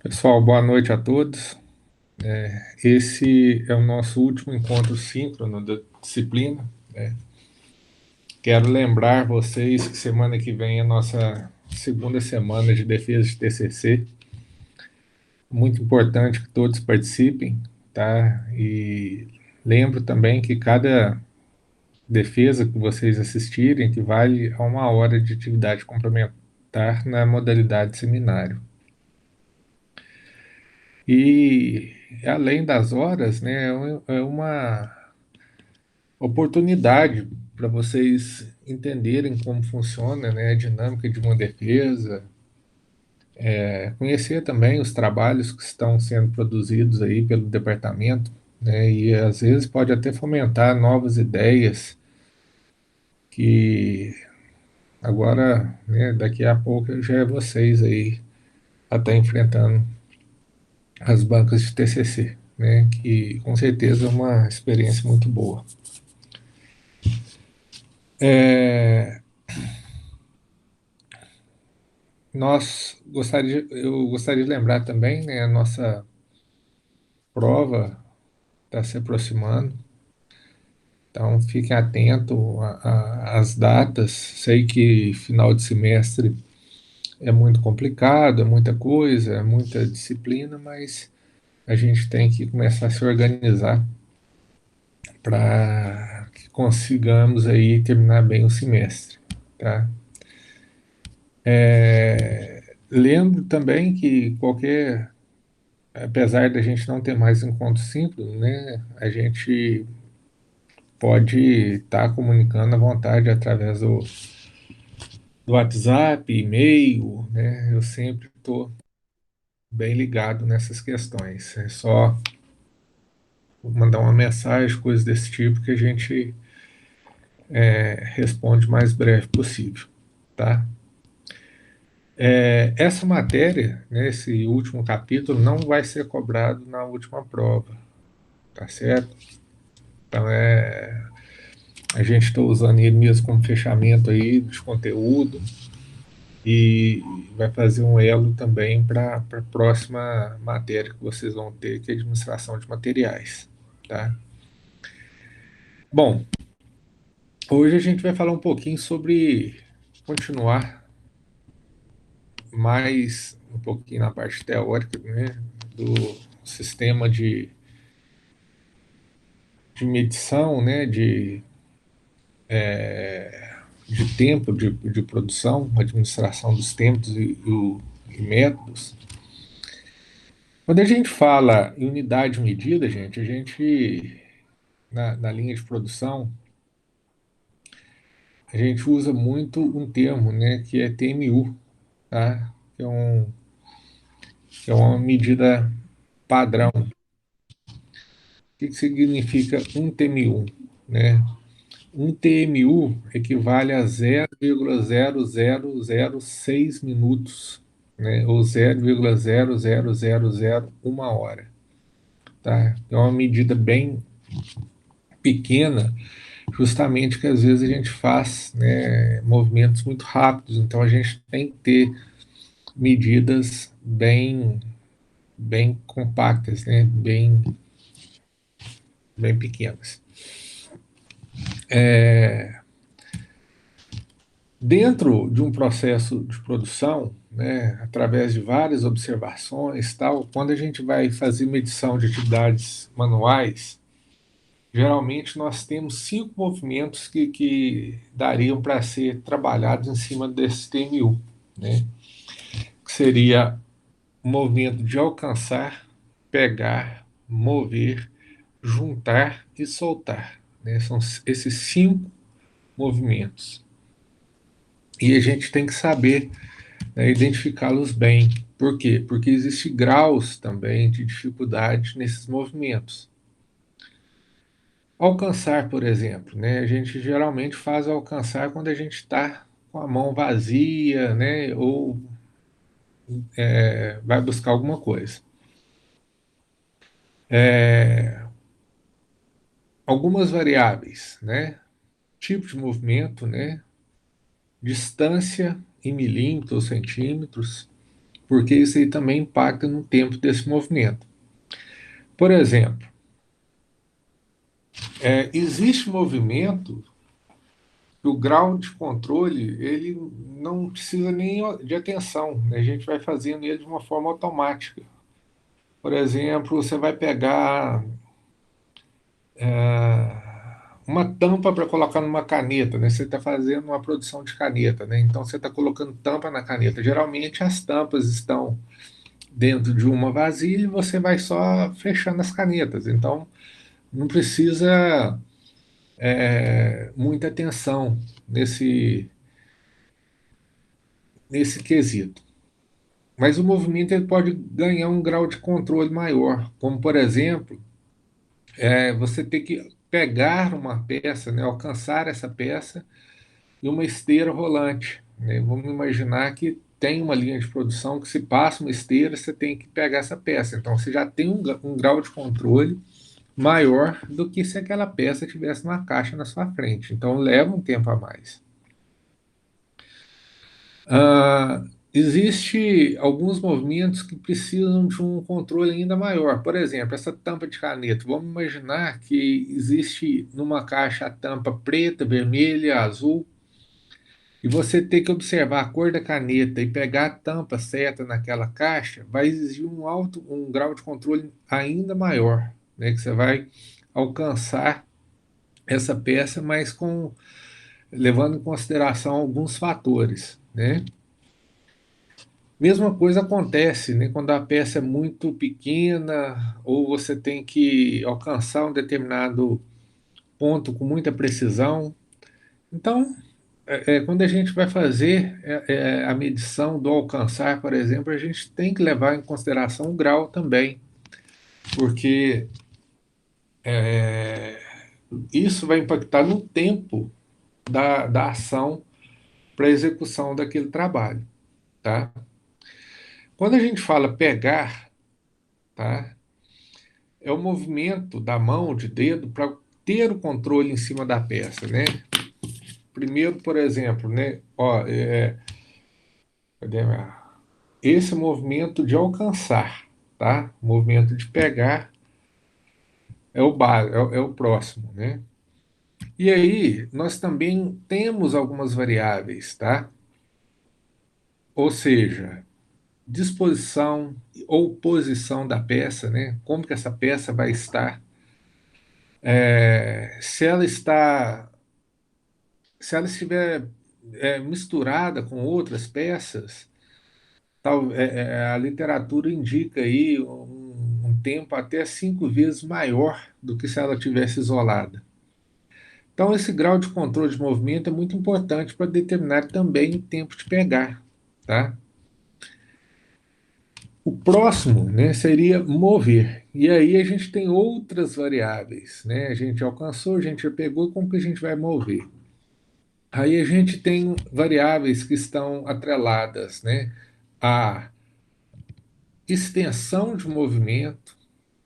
Pessoal, boa noite a todos. Esse é o nosso último encontro síncrono da disciplina. Quero lembrar vocês que semana que vem é a nossa segunda semana de defesa de TCC. Muito importante que todos participem, tá? E lembro também que cada defesa que vocês assistirem equivale a 1 hora de atividade complementar na modalidade seminário. E além das horas, né, é uma oportunidade para vocês entenderem como funciona, né, a dinâmica de uma defesa, conhecer também os trabalhos que estão sendo produzidos aí pelo departamento, né, e às vezes pode até fomentar novas ideias que agora, né, daqui a pouco já é vocês aí a estar enfrentando as bancas de TCC, né, que com certeza é uma experiência muito boa. É, eu gostaria de lembrar também, né, a nossa prova está se aproximando, então fiquem atentos às datas. Sei que final de semestre é muito complicado, é muita coisa, é muita disciplina, mas a gente tem que começar a se organizar para que consigamos aí terminar bem o semestre, tá? Lembro também que apesar da gente não ter mais encontro simples, né, a gente pode estar comunicando à vontade através do WhatsApp, e-mail, né? Eu sempre estou bem ligado nessas questões. É só mandar uma mensagem, coisas desse tipo, que a gente responde o mais breve possível, tá? Essa matéria, né, esse último capítulo, não vai ser cobrado na última prova, tá certo? Então, a gente está usando ele mesmo como fechamento aí de conteúdo, e vai fazer um elo também para a próxima matéria que vocês vão ter, que é administração de materiais, tá? Bom, hoje a gente vai falar um pouquinho sobre continuar mais um pouquinho na parte teórica, né, do sistema de medição, né, de tempo de produção, administração dos tempos e métodos. Quando a gente fala em unidade medida, gente, a gente na linha de produção, a gente usa muito um termo, né, que é TMU, tá? Que é uma medida padrão. O que significa um TMU, né? Um TMU equivale a 0,0006 minutos, né? Ou 0,00001 hora, tá? É uma medida bem pequena, justamente que às vezes a gente faz, né, movimentos muito rápidos, então a gente tem que ter medidas bem compactas, né, bem pequenas. Dentro de um processo de produção, né, através de várias observações, tal, quando a gente vai fazer medição de atividades manuais, geralmente nós temos 5 movimentos que dariam para ser trabalhados em cima desse TMU, né? Que seria o movimento de alcançar, pegar, mover, juntar e soltar, né? São esses 5 movimentos. E a gente tem que saber, né, identificá-los bem. Por quê? Porque existem graus também de dificuldade nesses movimentos. Alcançar, por exemplo, né? A gente geralmente faz alcançar quando a gente está com a mão vazia, né? Ou vai buscar alguma coisa. Algumas variáveis, né? Tipo de movimento, né? Distância em milímetros, centímetros, porque isso aí também impacta no tempo desse movimento. Por exemplo, existe movimento que o grau de controle ele não precisa nem de atenção, né? A gente vai fazendo ele de uma forma automática. Por exemplo, você vai pegar uma tampa para colocar numa caneta, né? Você está fazendo uma produção de caneta, né? Então você está colocando tampa na caneta. Geralmente as tampas estão dentro de uma vasilha e você vai só fechando as canetas. Então não precisa muita atenção nesse quesito. Mas o movimento ele pode ganhar um grau de controle maior, como por exemplo, você ter que pegar uma peça, né, alcançar essa peça e uma esteira rolante, né? Vamos imaginar que tem uma linha de produção que se passa uma esteira, você tem que pegar essa peça. Então você já tem um grau de controle maior do que se aquela peça tivesse numa caixa na sua frente. Então leva um tempo a mais. Existe alguns movimentos que precisam de um controle ainda maior. Por exemplo, essa tampa de caneta. Vamos imaginar que existe numa caixa a tampa preta, vermelha, azul, e você ter que observar a cor da caneta e pegar a tampa certa naquela caixa, vai exigir um grau de controle ainda maior, né? Que você vai alcançar essa peça, mas levando em consideração alguns fatores, né? Mesma coisa acontece, né, quando a peça é muito pequena ou você tem que alcançar um determinado ponto com muita precisão. Então, quando a gente vai fazer a medição do alcançar, por exemplo, a gente tem que levar em consideração o grau também, porque isso vai impactar no tempo da ação para a execução daquele trabalho, tá? Quando a gente fala pegar, tá? É o movimento da mão, de dedo, para ter o controle em cima da peça, né? Primeiro, por exemplo, né? Ó, cadê esse movimento de alcançar, tá? O movimento de pegar é o próximo, né? E aí, nós também temos algumas variáveis, tá? Ou seja, disposição ou posição da peça, né? Como que essa peça vai estar? Se ela está se ela estiver misturada com outras peças, a literatura indica aí um tempo até 5 vezes maior do que se ela tivesse isolada. Então, esse grau de controle de movimento é muito importante para determinar também o tempo de pegar, tá? O próximo, né, seria mover. E aí a gente tem outras variáveis, né? A gente alcançou, a gente já pegou, como que a gente vai mover? Aí a gente tem variáveis que estão atreladas, né, à extensão de movimento,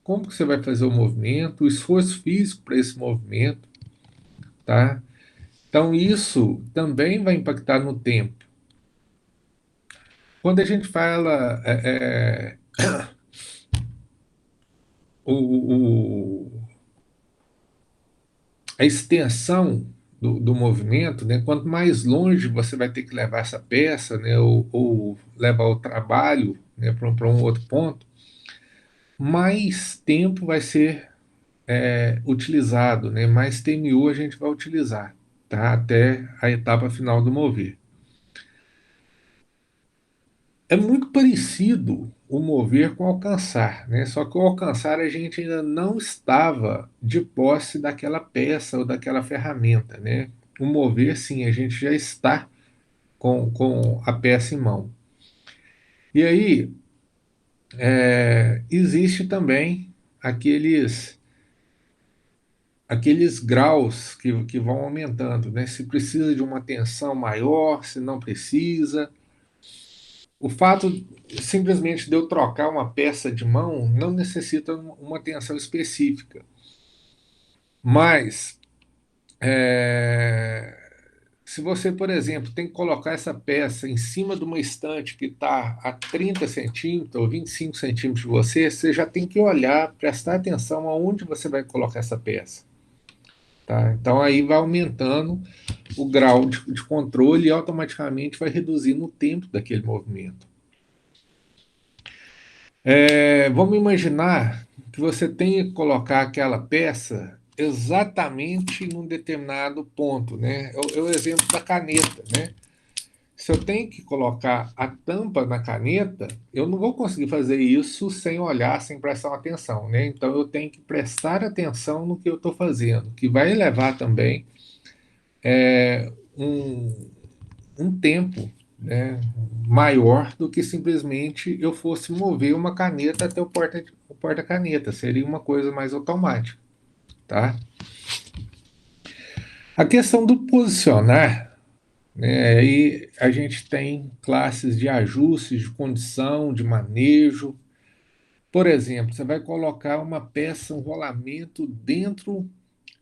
como que você vai fazer o movimento, o esforço físico para esse movimento, tá? Então isso também vai impactar no tempo. Quando a gente fala o, o, a extensão do movimento, né? Quanto mais longe você vai ter que levar essa peça, né? Ou levar o trabalho, né? Para um outro ponto, mais tempo vai ser utilizado, né? Mais TMU a gente vai utilizar, tá? Até a etapa final do mover. É muito parecido o mover com o alcançar, né? Só que o alcançar a gente ainda não estava de posse daquela peça ou daquela ferramenta, né? O mover, sim, a gente já está com a peça em mão. E aí, existe também aqueles aqueles graus que vão aumentando, né? Se precisa de uma tensão maior, se não precisa. O fato simplesmente de eu trocar uma peça de mão não necessita uma tensão específica, mas Se você, por exemplo, tem que colocar essa peça em cima de uma estante que está a 30 centímetros ou 25 centímetros de você, você já tem que olhar, prestar atenção aonde você vai colocar essa peça. Tá? Então aí vai aumentando o grau de controle e automaticamente vai reduzindo o tempo daquele movimento. Vamos imaginar que você tenha que colocar aquela peça exatamente num determinado ponto, né? É o exemplo da caneta, né? Se eu tenho que colocar a tampa na caneta, eu não vou conseguir fazer isso sem olhar, sem prestar atenção, né? Então eu tenho que prestar atenção no que eu estou fazendo, que vai levar também um, um tempo, né, maior do que simplesmente eu fosse mover uma caneta até o porta-caneta. Seria uma coisa mais automática, tá? A questão do posicionar, né, aí a gente tem classes de ajustes, de condição, de manejo. Por exemplo, você vai colocar uma peça, um rolamento dentro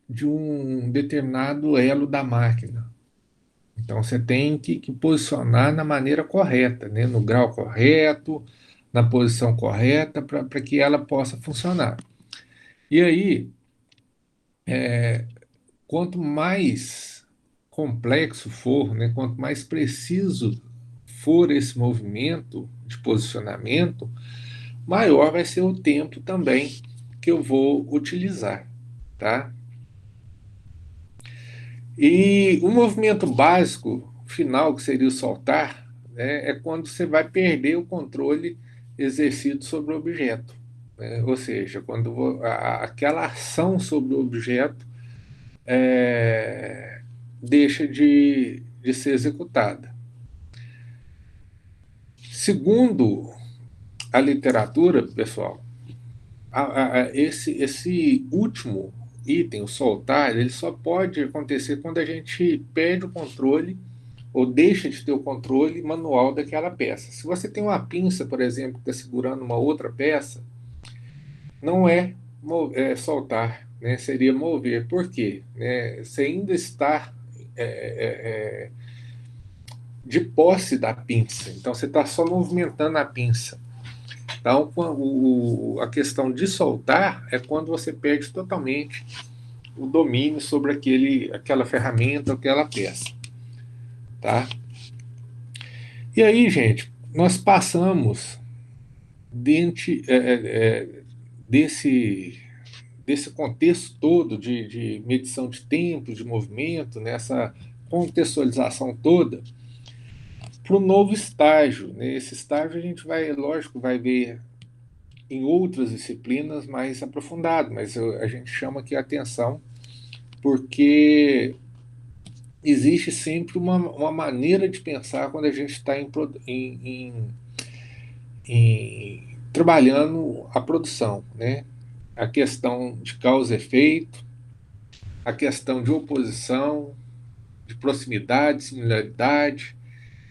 de um determinado elo da máquina. Então você tem que posicionar na maneira correta, né? No grau correto, na posição correta, para que ela possa funcionar. E aí, quanto mais complexo for, né? Quanto mais preciso for esse movimento de posicionamento, maior vai ser o tempo também que eu vou utilizar, tá? E o movimento básico final, que seria o soltar, né, é quando você vai perder o controle exercido sobre o objeto. Né? Ou seja, quando aquela ação sobre o objeto deixa de ser executada. Segundo a literatura, pessoal, esse último item, o soltar, ele só pode acontecer quando a gente perde o controle ou deixa de ter o controle manual daquela peça. Se você tem uma pinça, por exemplo, que está segurando uma outra peça, não soltar, né? Seria mover. Por quê? Você ainda está é, é, é, de posse da pinça, então você está só movimentando a pinça. Então, a questão de soltar é quando você perde totalmente o domínio sobre aquela ferramenta, aquela peça, tá? E aí, gente, nós passamos dentro desse, desse contexto todo de medição de tempo, de movimento, nessa contextualização toda, para o novo estágio. Né? Esse estágio a gente vai, lógico, vai ver em outras disciplinas mais aprofundado, mas a gente chama aqui a atenção porque existe sempre uma maneira de pensar quando a gente está trabalhando a produção, né? A questão de causa e efeito, a questão de oposição, de proximidade, similaridade.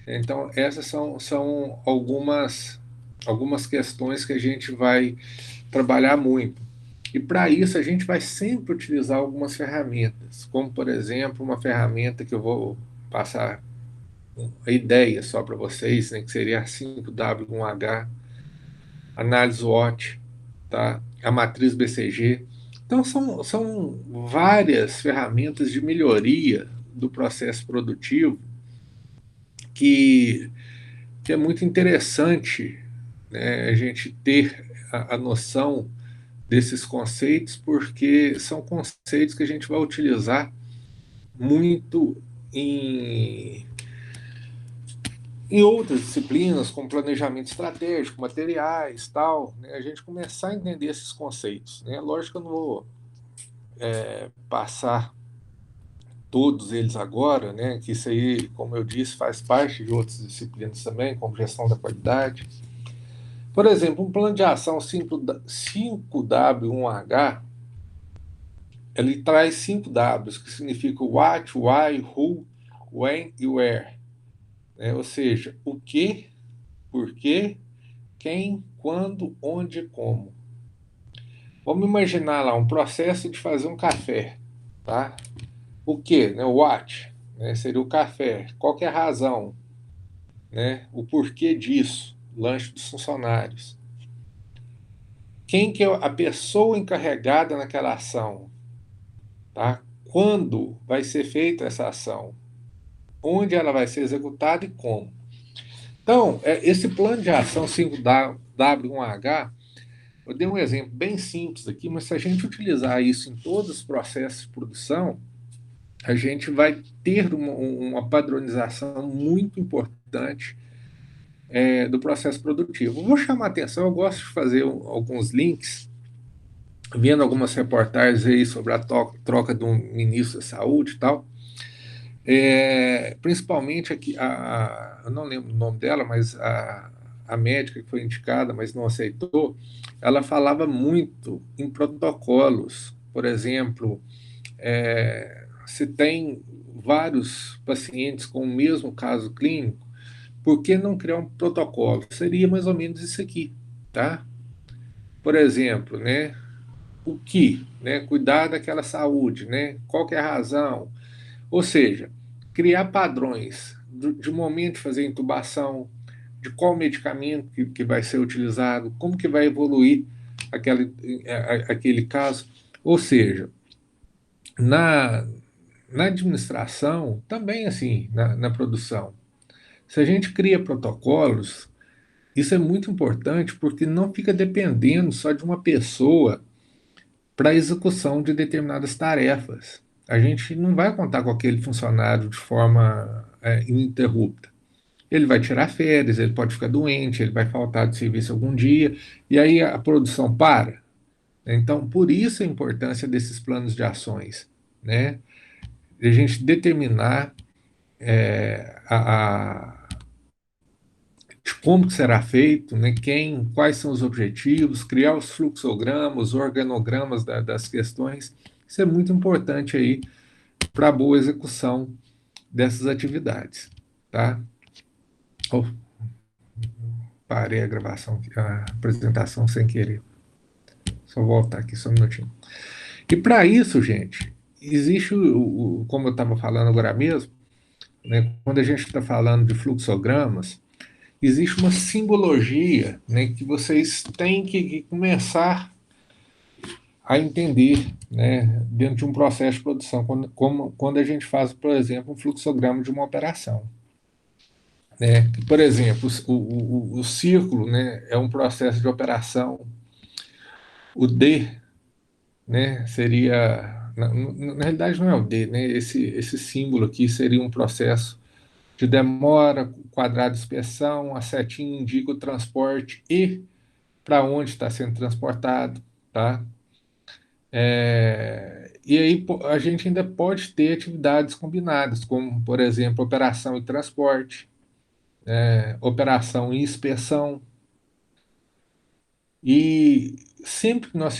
Então, essas são algumas questões que a gente vai trabalhar muito. E para isso, a gente vai sempre utilizar algumas ferramentas, como, por exemplo, uma ferramenta que eu vou passar a ideia só para vocês, né, que seria a 5W1H, análise SWOT, tá? A matriz BCG. Então, são várias ferramentas de melhoria do processo produtivo que, que é muito interessante, né, a gente ter a noção desses conceitos, porque são conceitos que a gente vai utilizar muito em outras disciplinas, como planejamento estratégico, materiais, tal, né, a gente começar a entender esses conceitos. Né? Lógico que eu não vou passar todos eles agora, né, que isso aí, como eu disse, faz parte de outras disciplinas também, como gestão da qualidade. Por exemplo, um plano de ação 5W1H, ele traz 5 Ws, que significa what, why, who, when e where. Né? Ou seja, o que, por quê, quem, quando, onde e como. Vamos imaginar lá um processo de fazer um café, tá? O que, né? O what. né? Seria o café. Qual que é a razão, né? O porquê disso? Lanche dos funcionários. Quem que é a pessoa encarregada naquela ação, tá? Quando vai ser feita essa ação? Onde ela vai ser executada e como? Então, esse plano de ação 5W1H, eu dei um exemplo bem simples aqui, mas se a gente utilizar isso em todos os processos de produção, a gente vai ter uma padronização muito importante do processo produtivo. Vou chamar a atenção, eu gosto de fazer alguns links, vendo algumas reportagens aí sobre a troca do ministro da Saúde e tal. Principalmente aqui, eu não lembro o nome dela, mas a médica que foi indicada, mas não aceitou, ela falava muito em protocolos. Por exemplo, se tem vários pacientes com o mesmo caso clínico, por que não criar um protocolo? Seria mais ou menos isso aqui, tá? Por exemplo, né? O que, né? Cuidar daquela saúde, né? Qual que é a razão? Ou seja, criar padrões de momento de fazer intubação, de qual medicamento que vai ser utilizado, como que vai evoluir aquele caso. Ou seja, na, na administração, também assim, na produção, se a gente cria protocolos, isso é muito importante porque não fica dependendo só de uma pessoa para a execução de determinadas tarefas. A gente não vai contar com aquele funcionário de forma ininterrupta. Ele vai tirar férias, ele pode ficar doente, ele vai faltar de serviço algum dia, e aí a produção para. Então, por isso a importância desses planos de ações, né? De a gente determinar de como será feito, né? Quais são os objetivos, criar os fluxogramas, os organogramas das questões. Isso é muito importante aí para a boa execução dessas atividades, tá? Oh, parei a gravação, a apresentação sem querer. Só voltar aqui só um minutinho. E para isso, gente, existe como eu estava falando agora mesmo, né, quando a gente está falando de fluxogramas, existe uma simbologia, né, que vocês têm que começar a entender, né, dentro de um processo de produção, quando a gente faz, por exemplo, um fluxograma de uma operação. Né? Por exemplo, o círculo, né, é um processo de operação, o D, né, seria, na realidade não é o D, né, esse símbolo aqui seria um processo de demora, quadrado de inspeção, a setinha indica o transporte e para onde está sendo transportado, tá? E aí a gente ainda pode ter atividades combinadas, como, por exemplo, operação e transporte, operação e inspeção. E sempre que nós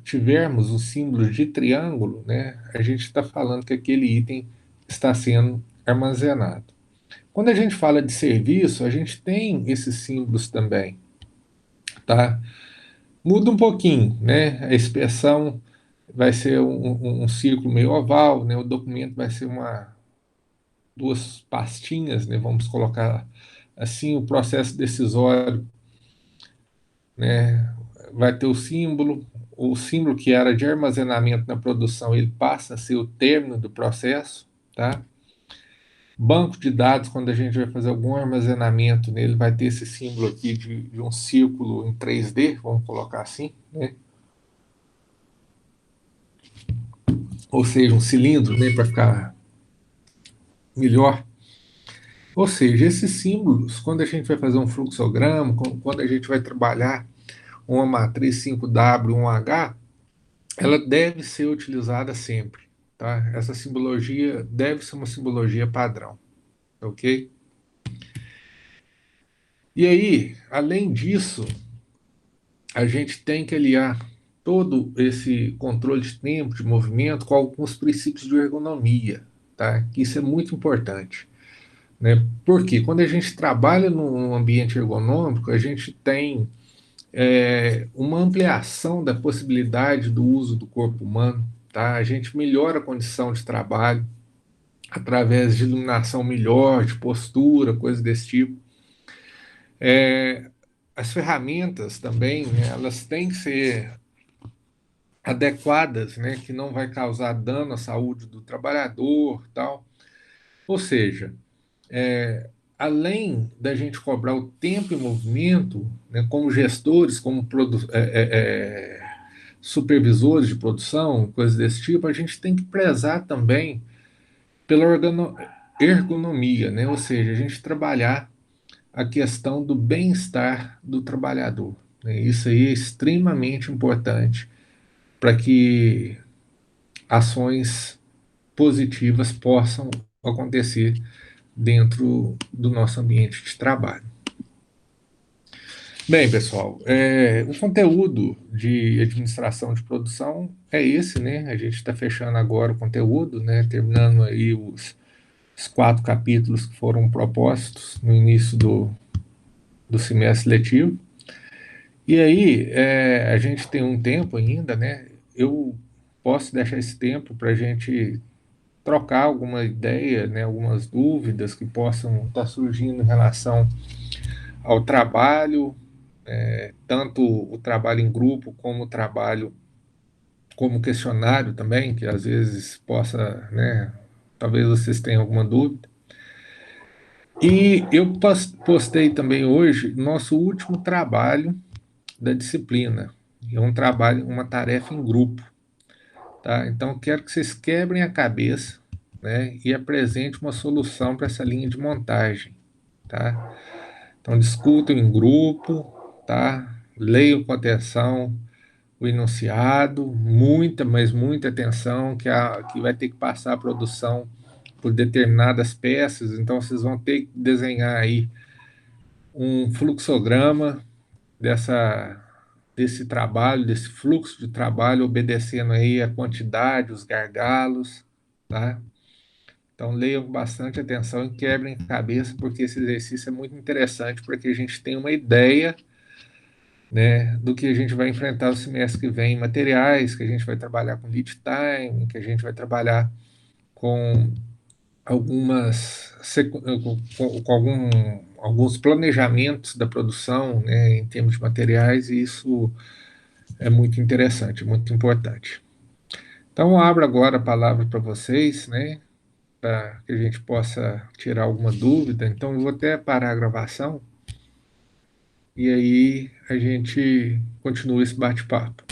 tivermos o símbolo de triângulo, né, a gente está falando que aquele item está sendo armazenado. Quando a gente fala de serviço, a gente tem esses símbolos também, tá? Muda um pouquinho, né? A inspeção vai ser um círculo meio oval, né? O documento vai ser duas pastinhas, né? Vamos colocar assim, o processo decisório, né? Vai ter o símbolo que era de armazenamento na produção, ele passa a ser o término do processo, tá? Banco de dados, quando a gente vai fazer algum armazenamento nele, vai ter esse símbolo aqui de um círculo em 3D, vamos colocar assim, né? Ou seja, um cilindro, né, para ficar melhor. Ou seja, esses símbolos, quando a gente vai fazer um fluxograma, quando a gente vai trabalhar uma matriz 5W1H, ela deve ser utilizada sempre, tá? Essa simbologia deve ser uma simbologia padrão, ok? E aí, além disso, a gente tem que aliar todo esse controle de tempo, de movimento, com alguns princípios de ergonomia, tá? Que isso é muito importante, né? Porque quando a gente trabalha num ambiente ergonômico, a gente tem uma ampliação da possibilidade do uso do corpo humano, tá? A gente melhora a condição de trabalho, através de iluminação melhor, de postura, coisas desse tipo. As ferramentas também, né, elas têm que ser adequadas, né, que não vai causar dano à saúde do trabalhador, tal. Ou seja, além da gente cobrar o tempo e movimento, né, como gestores, como supervisores de produção, coisas desse tipo, a gente tem que prezar também pela ergonomia, né? Ou seja, a gente trabalhar a questão do bem-estar do trabalhador, né? Isso aí é extremamente importante para que ações positivas possam acontecer dentro do nosso ambiente de trabalho. Bem, pessoal, o conteúdo de administração de produção é esse, né? A gente está fechando agora o conteúdo, né? Terminando aí os 4 capítulos que foram propostos no início do semestre letivo. E aí, a gente tem um tempo ainda, né? Eu posso deixar esse tempo para a gente trocar alguma ideia, né? Algumas dúvidas que possam estar surgindo em relação ao trabalho, tanto o trabalho em grupo como o trabalho como questionário também, que às vezes possa, né? Talvez vocês tenham alguma dúvida. E eu postei também hoje nosso último trabalho da disciplina. É um trabalho, uma tarefa em grupo, tá? Então quero que vocês quebrem a cabeça, né, e apresente uma solução para essa linha de montagem, tá? Então discutam em grupo, tá? Leiam com atenção o enunciado, muita, mas muita atenção, que vai ter que passar a produção por determinadas peças, então vocês vão ter que desenhar aí um fluxograma dessa desse trabalho, desse fluxo de trabalho, obedecendo aí a quantidade, os gargalos, tá? Então leiam com bastante atenção e quebrem a cabeça, porque esse exercício é muito interessante para que a gente tenha uma ideia, né, do que a gente vai enfrentar o semestre que vem em materiais, que a gente vai trabalhar com lead time, que a gente vai trabalhar com alguns planejamentos da produção, né, em termos de materiais, e isso é muito interessante, muito importante. Então, eu abro agora a palavra para vocês, né, para que a gente possa tirar alguma dúvida. Então, eu vou até parar a gravação e aí a gente continua esse bate-papo.